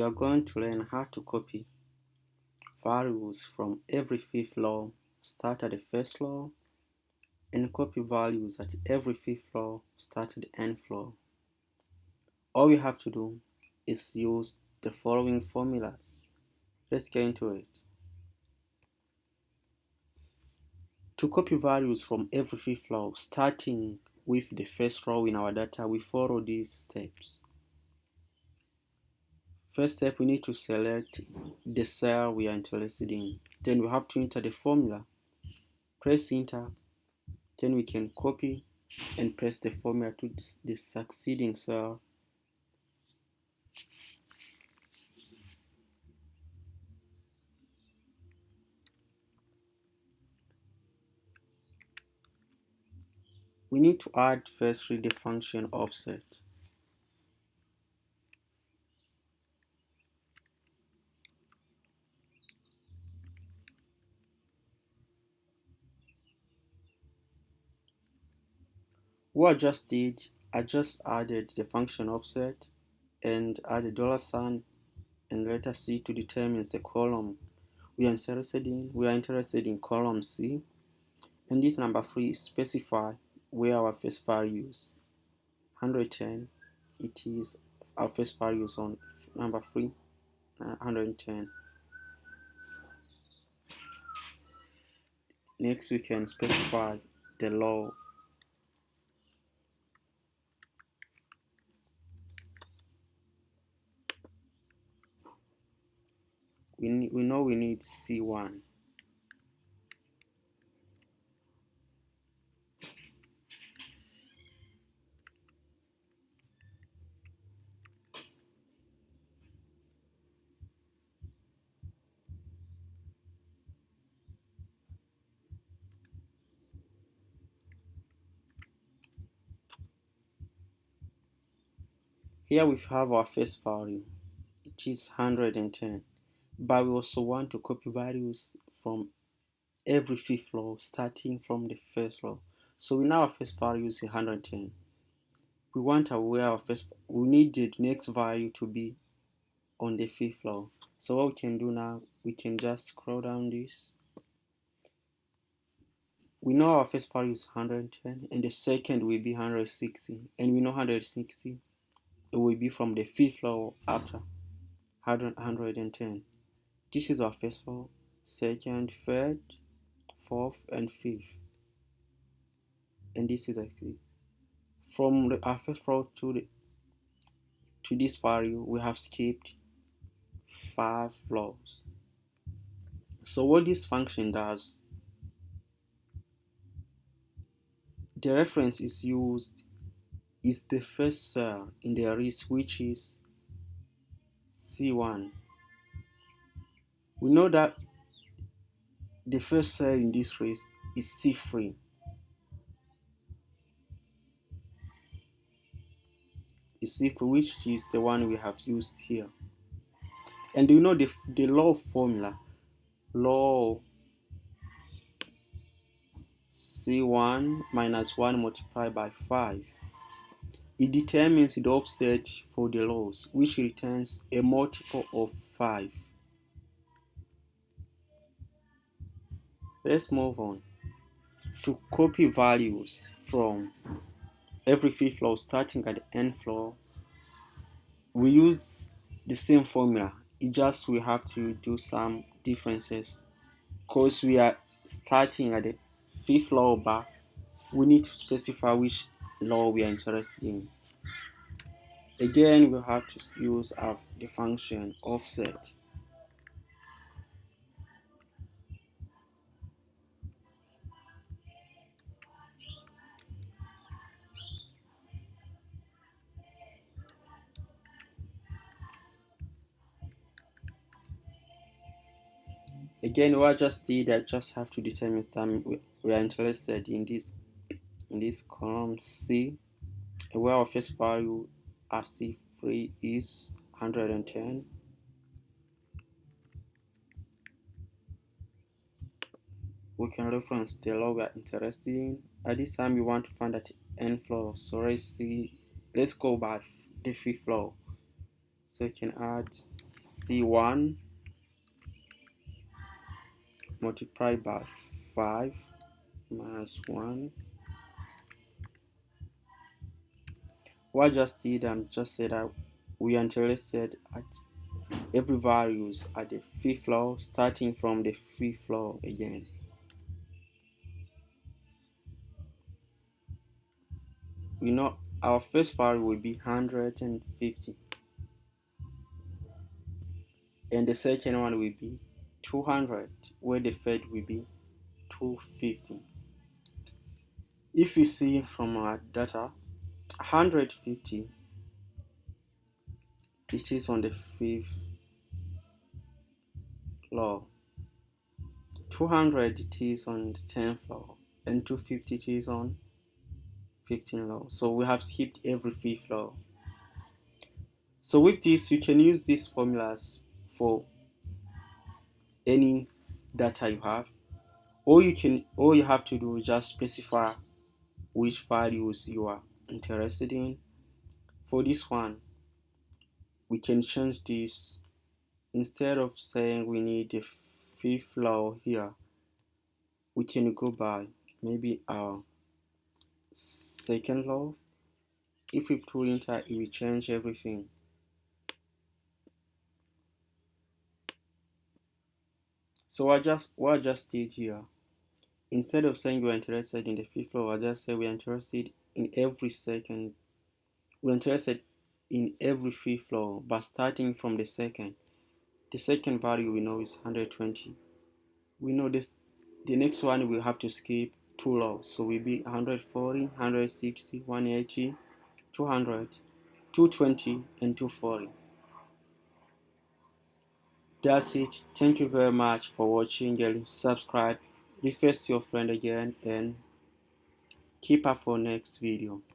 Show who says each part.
Speaker 1: We are going to learn how to copy values from every fifth law, start at the first law, and copy values at every fifth law, start at the nth law. All we have to do is use the following formulas. Let's get into it. To copy values from every fifth law, starting with the first row in our data, we follow these steps. First step, we need to select the cell we are interested in. Then we have to enter the formula. Press enter. Then we can copy and paste the formula to the succeeding cell. We need to add firstly the function offset. What I just did, I just added the function offset and added $sign and letter C to determine the column we are interested in. We are interested in column C, and this number 3 specify where our first values 110. It is our first values on number 3, 110. Next, we can specify the law. We know we need C1. Here we have our first value, which is 110. But we also want to copy values from every fifth law, starting from the first law. So we know our first value is 110. We want we need the next value to be on the fifth law. So what we can do now, we can just scroll down this. We know our first value is 110 and the second will be 160, and we know 160 it will be from the fifth law after 110. This is our first law, second, third, fourth, and fifth. And this is actually from our first law to this value, we have skipped 5 laws. So what this function does, the reference is used is the first cell in the list, which is C1. We know that the first cell in this list is C3. Is C3, which is the one we have used here. And you know the law formula, law C1 minus 1 multiplied by 5. It determines the offset for the laws, which returns a multiple of 5. Let's move on. To copy values from every fifth law starting at the nth law, we use the same formula. It just we have to do some differences because we are starting at the fifth law, but we need to specify which law we are interested in. Again, we have to use the function offset. Again, what I just did, I just have to determine that we are interested in this column C, where our first value at C3 is 110. We can reference the law we are interested in. At this time, we want to find that nth law. So let's go by the fifth law. So you can add C1 multiplied by 5 minus 1. What I just did, just said that we are interested at every values at the fifth floor, starting from the fifth floor again. We know our first value will be 150, and the second one will be 200, where the third will be 250. If you see from our data, 150, it is on the fifth floor, 200 it is on the 10th floor, and 250 it is on 15th floor. So we have skipped every fifth floor. So with this, you can use these formulas for any data you have. All you have to do is just specify which values you are interested in. For this one, we can change this. Instead of saying we need the fifth law here, we can go by maybe our second law. If we put enter, it will change everything. So what I just did here, instead of saying we're interested in the fifth law, I just say we're interested in every second. We're interested in every fifth law, but starting from the second. The second value we know is 120. We know this. The next one we have to skip two laws, so we'll be 140, 160, 180, 200, 220, and 240. That's it. Thank you very much for watching, and subscribe, refer to your friend again, and keep up for next video.